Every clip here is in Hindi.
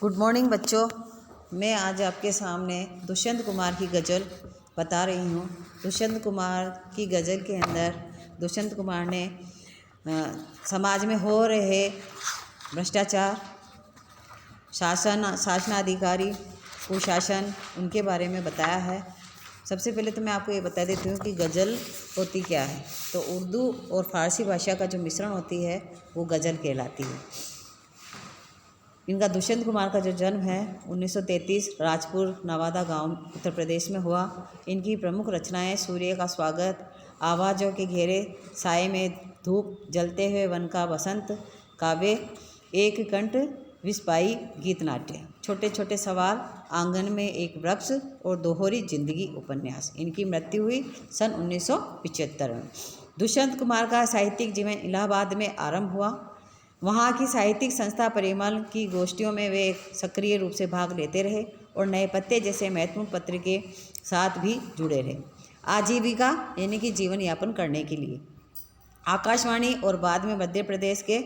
गुड मॉर्निंग बच्चों। मैं आज आपके सामने दुष्यंत कुमार की गज़ल बता रही हूँ। दुष्यंत कुमार की गज़ल के अंदर दुष्यंत कुमार ने समाज में हो रहे भ्रष्टाचार, शासनाधिकारी, कुशासन, उनके बारे में बताया है। सबसे पहले तो मैं आपको ये बता देती हूँ कि गज़ल होती क्या है। तो उर्दू और फ़ारसी भाषा का जो मिश्रण होती है वो गज़ल कहलाती है। इनका दुष्यंत कुमार का जो जन्म है 1933 राजपुर नवादा गांव उत्तर प्रदेश में हुआ। इनकी प्रमुख रचनाएं सूर्य का स्वागत, आवाज़ों के घेरे, साए में धूप, जलते हुए वन का बसंत, काव्य, एक कंठ, विस्पाई, गीत नाट्य, छोटे छोटे सवाल, आंगन में एक वृक्ष और दोहरी जिंदगी उपन्यास। इनकी मृत्यु हुई सन 1975 में। दुष्यंत कुमार का साहित्यिक जीवन इलाहाबाद में आरंभ हुआ। वहाँ की साहित्यिक संस्था परिमल की गोष्ठियों में वे सक्रिय रूप से भाग लेते रहे और नए पत्ते जैसे महत्वपूर्ण पत्र के साथ भी जुड़े रहे, आजीविका यानी कि जीवन यापन करने के लिए। आकाशवाणी और बाद में मध्य प्रदेश के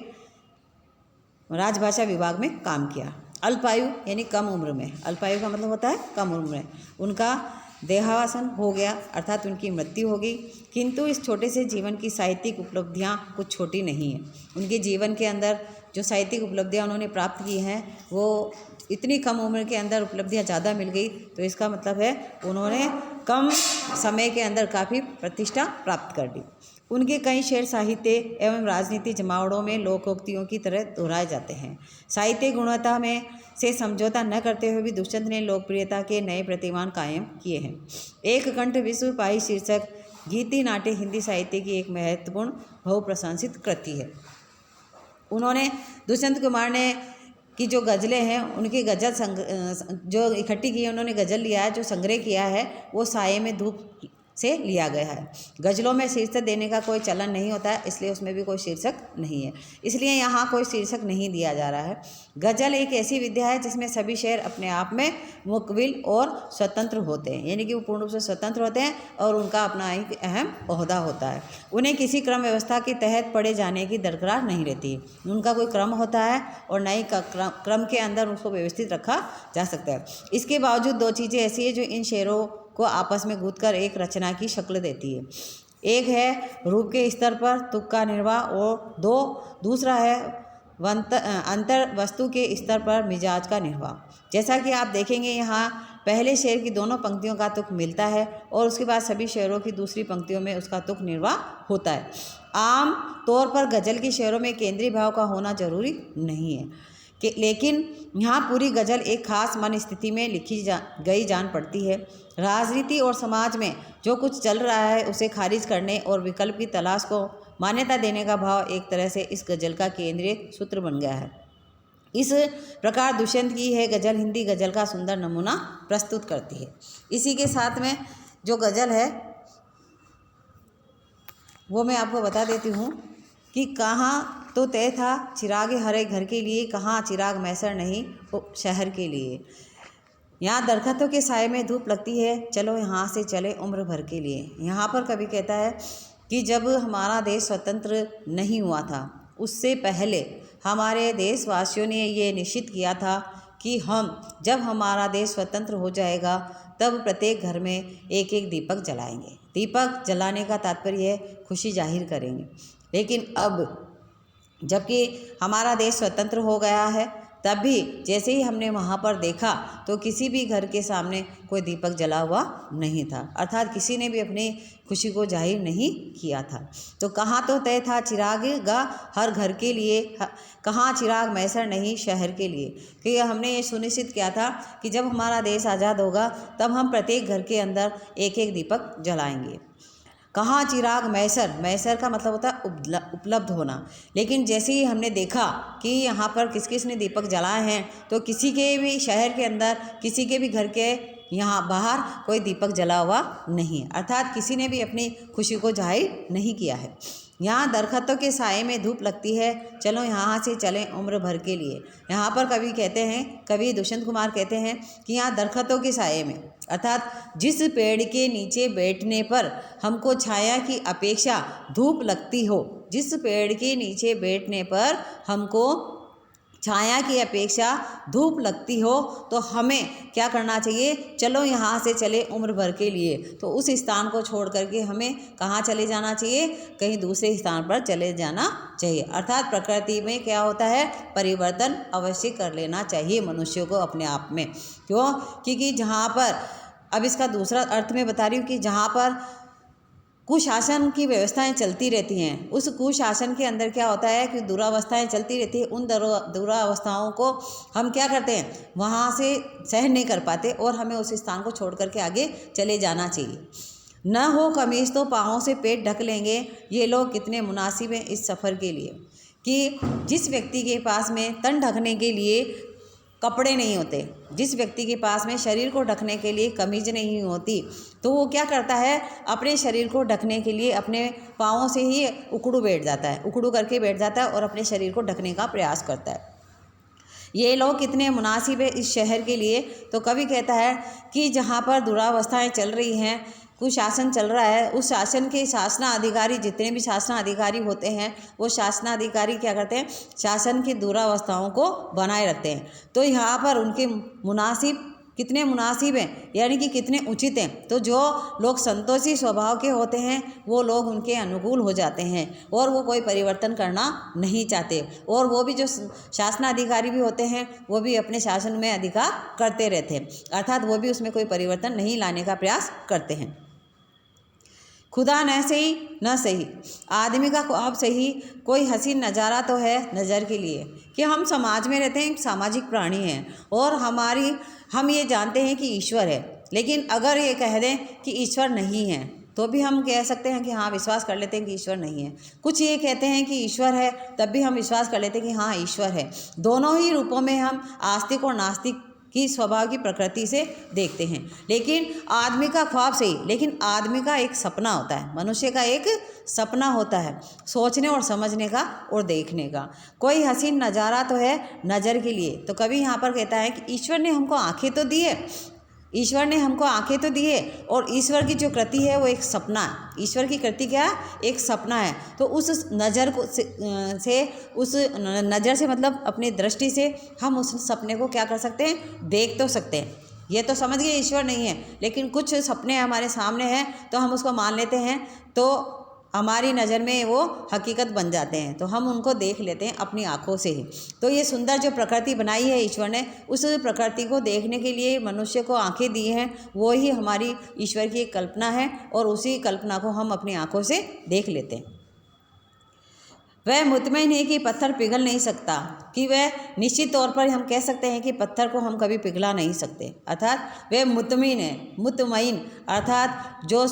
राजभाषा विभाग में काम किया। अल्पायु यानी कम उम्र में, अल्पायु का मतलब होता है कम उम्र में, उनका देहावसान हो गया अर्थात उनकी मृत्यु हो गई। किंतु इस छोटे से जीवन की साहित्यिक उपलब्धियां कुछ छोटी नहीं हैं। उनके जीवन के अंदर जो साहित्यिक उपलब्धियां उन्होंने प्राप्त की हैं वो इतनी कम उम्र के अंदर उपलब्धियां ज़्यादा मिल गई, तो इसका मतलब है उन्होंने कम समय के अंदर काफ़ी प्रतिष्ठा प्राप्त कर ली। उनके कई शेर साहित्य एवं राजनीति जमावड़ों में लोकोक्तियों की तरह दोहराए जाते हैं। साहित्य गुणवत्ता में से समझौता न करते हुए भी दुष्यंत ने लोकप्रियता के नए प्रतिमान कायम किए हैं। एक कंठ विश्व पाई शीर्षक गीति नाट्य हिंदी साहित्य की एक महत्वपूर्ण बहुप्रशंसित कृति है। उन्होंने दुष्यंत कुमार ने की जो गज़लें हैं उनकी गज़ल जो इकट्ठी की है, उन्होंने गज़ल लिया है, जो संग्रह किया है वो साए में धूप से लिया गया है। गज़लों में शीर्षक देने का कोई चलन नहीं होता है, इसलिए उसमें भी कोई शीर्षक नहीं है, इसलिए यहाँ कोई शीर्षक नहीं दिया जा रहा है। गज़ल एक ऐसी विद्या है जिसमें सभी शेर अपने आप में मुकबिल और स्वतंत्र होते हैं, यानी कि वो पूर्ण रूप से स्वतंत्र होते हैं और उनका अपना एक अहम ओहदा होता है। उन्हें किसी क्रम व्यवस्था के तहत पढ़े जाने की दरकार नहीं रहती। उनका कोई क्रम होता है और नई क्रम के अंदर उसको व्यवस्थित रखा जा सकता है। इसके बावजूद दो चीज़ें ऐसी है जो इन शेरों को आपस में गूंथकर एक रचना की शक्ल देती है। एक है रूप के स्तर पर तुक का निर्वाह और दूसरा है अंतर वस्तु के स्तर पर मिजाज का निर्वाह। जैसा कि आप देखेंगे यहाँ पहले शेर की दोनों पंक्तियों का तुक मिलता है और उसके बाद सभी शेरों की दूसरी पंक्तियों में उसका तुक निर्वाह होता है। आम तौर पर गज़ल की शेरों में केंद्रीय भाव का होना जरूरी नहीं है लेकिन यहाँ पूरी गज़ल एक खास मन स्थिति में लिखी गई जान पड़ती है। राजनीति और समाज में जो कुछ चल रहा है उसे खारिज करने और विकल्प की तलाश को मान्यता देने का भाव एक तरह से इस गज़ल का केंद्रीय सूत्र बन गया है। इस प्रकार दुष्यंत की है गज़ल हिंदी गज़ल का सुंदर नमूना प्रस्तुत करती है। इसी के साथ में जो गज़ल है वो मैं आपको बता देती हूँ कि कहाँ तो तय था चिराग हरे घर के लिए, कहाँ चिराग मैसर नहीं शहर के लिए। यहाँ दरख्तों के साए में धूप लगती है, चलो यहाँ से चले उम्र भर के लिए। यहाँ पर कवि कहता है कि जब हमारा देश स्वतंत्र नहीं हुआ था उससे पहले हमारे देशवासियों ने ये निश्चित किया था कि हम जब हमारा देश स्वतंत्र हो जाएगा तब प्रत्येक घर में एक एक दीपक जलाएंगे। दीपक जलाने का तात्पर्य है खुशी जाहिर करेंगे। लेकिन अब जबकि हमारा देश स्वतंत्र हो गया है तब भी जैसे ही हमने वहाँ पर देखा तो किसी भी घर के सामने कोई दीपक जला हुआ नहीं था, अर्थात किसी ने भी अपनी खुशी को जाहिर नहीं किया था। तो कहाँ तो तय था चिराग गा हर घर के लिए, कहाँ चिराग मैसर नहीं शहर के लिए, कि हमने ये सुनिश्चित किया था कि जब हमारा देश आज़ाद होगा तब हम प्रत्येक घर के अंदर एक एक दीपक जलाएंगे। कहाँ चिराग मैसर का मतलब होता है उपलब्ध होना। लेकिन जैसे ही हमने देखा कि यहाँ पर किस किस ने दीपक जलाए हैं तो किसी के भी शहर के अंदर, किसी के भी घर के यहाँ बाहर कोई दीपक जला हुआ नहीं, अर्थात किसी ने भी अपनी खुशी को जाहिर नहीं किया है। यहाँ दरख्तों के साए में धूप लगती है, चलो यहाँ से चलें उम्र भर के लिए। यहाँ पर कवि दुष्यंत कुमार कहते हैं कि यहाँ दरख्तों के साए में, अर्थात जिस पेड़ के नीचे बैठने पर हमको छाया की अपेक्षा धूप लगती हो, जिस पेड़ के नीचे बैठने पर हमको छाया की अपेक्षा धूप लगती हो तो हमें क्या करना चाहिए, चलो यहाँ से चले उम्र भर के लिए, तो उस स्थान को छोड़ करके हमें कहाँ चले जाना चाहिए, कहीं दूसरे स्थान पर चले जाना चाहिए। अर्थात प्रकृति में क्या होता है, परिवर्तन अवश्य कर लेना चाहिए मनुष्य को अपने आप में। क्यों, क्योंकि जहाँ पर, अब इसका दूसरा अर्थ में बता रही हूँ कि जहाँ पर कुशासन की व्यवस्थाएं चलती रहती हैं, उस कुशासन के अंदर क्या होता है कि दुरावस्थाएं चलती रहती है। उन दुरावस्थाओं को हम क्या करते हैं, वहाँ से सहन नहीं कर पाते और हमें उस स्थान को छोड़ करके आगे चले जाना चाहिए। न हो कमीज तो पाँवों से पेट ढक लेंगे, ये लोग कितने मुनासिब हैं इस सफ़र के लिए, कि जिस व्यक्ति के पास में तन ढकने के लिए कपड़े नहीं होते, जिस व्यक्ति के पास में शरीर को ढकने के लिए कमीज नहीं होती, तो वो क्या करता है, अपने शरीर को ढकने के लिए अपने पाँवों से ही उकड़ू बैठ जाता है, उकड़ू करके बैठ जाता है और अपने शरीर को ढकने का प्रयास करता है। ये लोग कितने मुनासिब है इस शहर के लिए। तो कवि कहता है कि जहाँ पर दुरावस्थाएं चल रही हैं, कुशासन चल रहा है, उस शासन के शासनाधिकारी, जितने भी शासनाधिकारी होते हैं, वो शासनाधिकारी क्या करते हैं, शासन की दुरावस्थाओं को बनाए रखते हैं। तो यहाँ पर उनके मुनासिब, कितने मुनासिब हैं, यानी कि कितने उचित हैं। तो जो लोग संतोषी स्वभाव के होते हैं वो लोग उनके अनुकूल हो जाते हैं और वो कोई परिवर्तन करना नहीं चाहते। और वो भी जो शासनाधिकारी भी होते हैं वो भी अपने शासन में अधिकार करते रहते हैं, अर्थात वो भी उसमें कोई परिवर्तन नहीं लाने का प्रयास करते हैं। खुदा न सही न सही, आदमी का ख्वाब सही, कोई हसीन नज़ारा तो है नज़र के लिए, कि हम समाज में रहते हैं, सामाजिक प्राणी हैं और हम ये जानते हैं कि ईश्वर है, लेकिन अगर ये कह दें कि ईश्वर नहीं है तो भी हम कह सकते हैं कि हाँ, विश्वास कर लेते हैं कि ईश्वर नहीं है। कुछ ये कहते हैं कि ईश्वर है, तब भी हम विश्वास कर लेते हैं कि हाँ, ईश्वर है। दोनों ही रूपों में हम आस्तिक और नास्तिक की स्वभाव की प्रकृति से देखते हैं। लेकिन आदमी का ख्वाब सही, लेकिन आदमी का एक सपना होता है, मनुष्य का एक सपना होता है सोचने और समझने का और देखने का। कोई हसीन नज़ारा तो है नज़र के लिए। तो कभी यहाँ पर कहता है कि ईश्वर ने हमको आंखें तो दी है, ईश्वर ने हमको आंखें तो दी है, और ईश्वर की जो कृति है वो एक सपना है। ईश्वर की कृति क्या है, एक सपना है। तो उस नज़र को से उस नज़र से मतलब अपनी दृष्टि से हम उस सपने को क्या कर सकते हैं, देख तो सकते हैं। ये तो समझ गए ईश्वर नहीं है, लेकिन कुछ सपने हमारे सामने हैं तो हम उसको मान लेते हैं, तो हमारी नज़र में वो हकीकत बन जाते हैं, तो हम उनको देख लेते हैं अपनी आँखों से ही। तो ये सुंदर जो प्रकृति बनाई है ईश्वर ने, उस प्रकृति को देखने के लिए मनुष्य को आंखें दी हैं, वो ही हमारी ईश्वर की एक कल्पना है और उसी कल्पना को हम अपनी आँखों से देख लेते हैं। वह मुतमईन है कि पत्थर पिघल नहीं सकता, कि वह निश्चित तौर पर हम कह सकते हैं कि पत्थर को हम कभी पिघला नहीं सकते, अर्थात वह मुतमईन है। मुतमईन अर्थात जो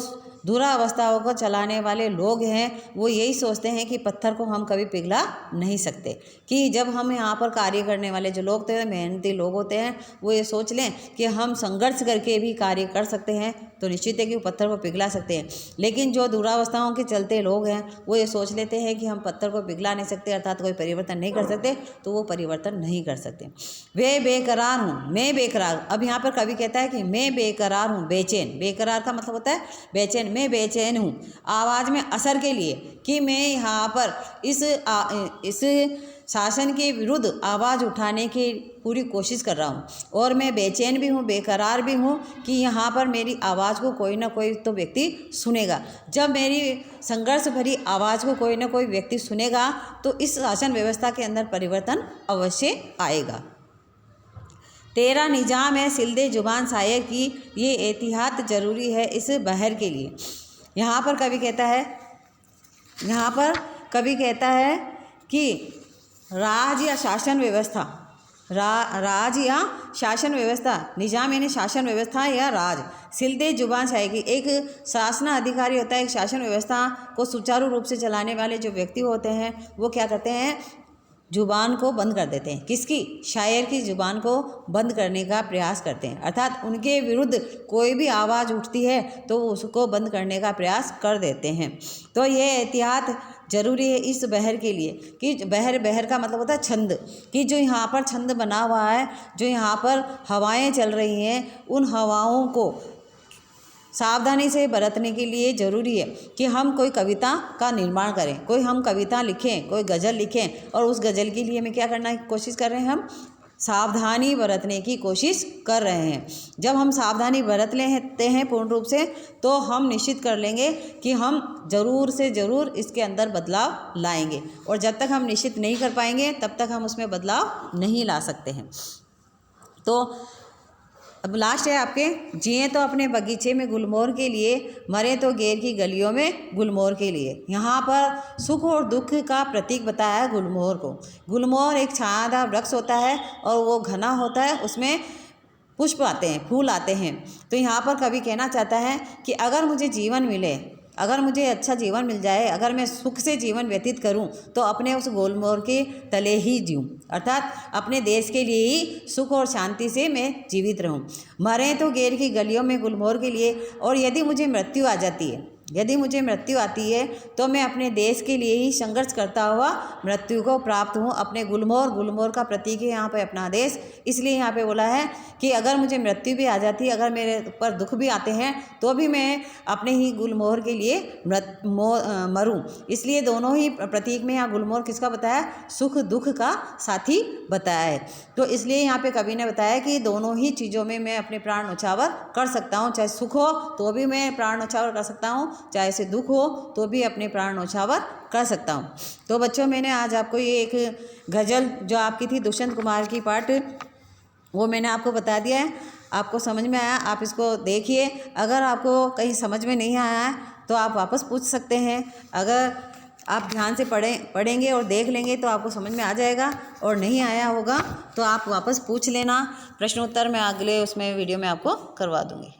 दुरावस्थाओं को चलाने वाले लोग हैं वो यही सोचते हैं कि पत्थर को हम कभी पिघला नहीं सकते। कि जब हम यहाँ पर कार्य करने वाले जो लोग होते हैं, मेहनती लोग होते हैं, वो ये सोच लें कि हम संघर्ष करके भी कार्य कर सकते हैं, तो निश्चित है कि वो पत्थर को पिघला सकते हैं। लेकिन जो दुरावस्थाओं के चलते लोग हैं वो ये सोच लेते हैं कि हम पत्थर को पिघला नहीं सकते, अर्थात कोई परिवर्तन नहीं कर सकते, तो वो परिवर्तन नहीं कर सकते। वे बेकरार हूँ, मैं बेकरार। अब यहाँ पर कवि कहता है कि मैं बेकरार हूँ, बेचैन। बेकरार का मतलब होता है बेचैन। मैं बेचैन हूँ आवाज़ में असर के लिए, कि मैं यहाँ पर इस शासन के विरुद्ध आवाज़ उठाने की पूरी कोशिश कर रहा हूँ, और मैं बेचैन भी हूँ, बेकरार भी हूँ कि यहाँ पर मेरी आवाज़ को कोई ना कोई तो व्यक्ति सुनेगा। जब मेरी संघर्ष भरी आवाज़ को कोई ना कोई व्यक्ति सुनेगा तो इस शासन व्यवस्था के अंदर परिवर्तन अवश्य आएगा। तेरा निजाम है सिलदे जुबान शायर की, ये एहतियात ज़रूरी है इस बहर के लिए। यहाँ पर कवि कहता है कि राज या शासन व्यवस्था, राज या शासन व्यवस्था, निजाम यानी शासन व्यवस्था या राज, सिलदे जुबान शायर की, एक शासन अधिकारी होता है, एक शासन व्यवस्था को सुचारू रूप से चलाने वाले जो व्यक्ति होते हैं वो क्या करते हैं, जुबान को बंद कर देते हैं। किसकी? शायर की जुबान को बंद करने का प्रयास करते हैं, अर्थात उनके विरुद्ध कोई भी आवाज़ उठती है तो उसको बंद करने का प्रयास कर देते हैं। तो ये एहतियात ज़रूरी है इस बहर के लिए, कि बहर का मतलब होता है छंद, कि जो यहाँ पर छंद बना हुआ है, जो यहाँ पर हवाएं चल रही हैं, उन हवाओं को सावधानी से बरतने के लिए ज़रूरी है कि हम कोई कविता का निर्माण करें, कोई हम कविता लिखें, कोई गज़ल लिखें, और उस गज़ल के लिए हमें क्या करना की कोशिश कर रहे हैं, हम सावधानी बरतने की कोशिश कर रहे हैं। जब हम सावधानी बरत लेते हैं पूर्ण रूप से, तो हम निश्चित कर लेंगे कि हम ज़रूर से ज़रूर इसके अंदर बदलाव लाएंगे, और जब तक हम निश्चित नहीं कर पाएंगे तब तक हम उसमें बदलाव नहीं ला सकते हैं। तो अब लास्ट है आपके, जिए तो अपने बगीचे में गुलमोहर के लिए, मरे तो गेर की गलियों में गुलमोहर के लिए। यहाँ पर सुख और दुख का प्रतीक बताया है गुलमोहर को। गुलमोहर एक छायादार वृक्ष होता है और वो घना होता है, उसमें पुष्प आते हैं, फूल आते हैं। तो यहाँ पर कवि कहना चाहता है कि अगर मुझे जीवन मिले, अगर मुझे अच्छा जीवन मिल जाए, अगर मैं सुख से जीवन व्यतीत करूं, तो अपने उस गुलमोहर के तले ही जीऊँ, अर्थात अपने देश के लिए ही सुख और शांति से मैं जीवित रहूं। मरें तो गेर की गलियों में गुलमोहर के लिए, और यदि मुझे मृत्यु आ जाती है, यदि मुझे मृत्यु आती है, तो मैं अपने देश के लिए ही संघर्ष करता हुआ मृत्यु को प्राप्त हूँ। अपने गुलमोहर का प्रतीक है यहाँ पे अपना देश, इसलिए यहाँ पे बोला है कि अगर मुझे मृत्यु भी आ जाती है, अगर मेरे ऊपर दुख भी आते हैं, तो भी मैं अपने ही गुलमोहर के लिए मरूं। इसलिए दोनों ही प्रतीक में यहाँ गुलमोहर किसका बताया, सुख दुख का साथी बताया है। तो इसलिए यहाँ पे कवि ने बताया कि दोनों ही चीज़ों में मैं अपने प्राण न्यौछावर कर सकता हूँ। चाहे सुख हो तो भी मैं प्राण न्यौछावर कर सकता हूँ, चाहे से दुख हो तो भी अपने प्राण न्यौछावर कर सकता हूँ। तो बच्चों, मैंने आज आपको ये एक गज़ल जो आपकी थी दुष्यंत कुमार की पाठ, वो मैंने आपको बता दिया है। आपको समझ में आया, आप इसको देखिए। अगर आपको कहीं समझ में नहीं आया है तो आप वापस पूछ सकते हैं। अगर आप ध्यान से पढ़ेंगे और देख लेंगे तो आपको समझ में आ जाएगा, और नहीं आया होगा तो आप वापस पूछ लेना। प्रश्नोत्तर मैं अगले उसमें वीडियो में आपको करवा दूँगी।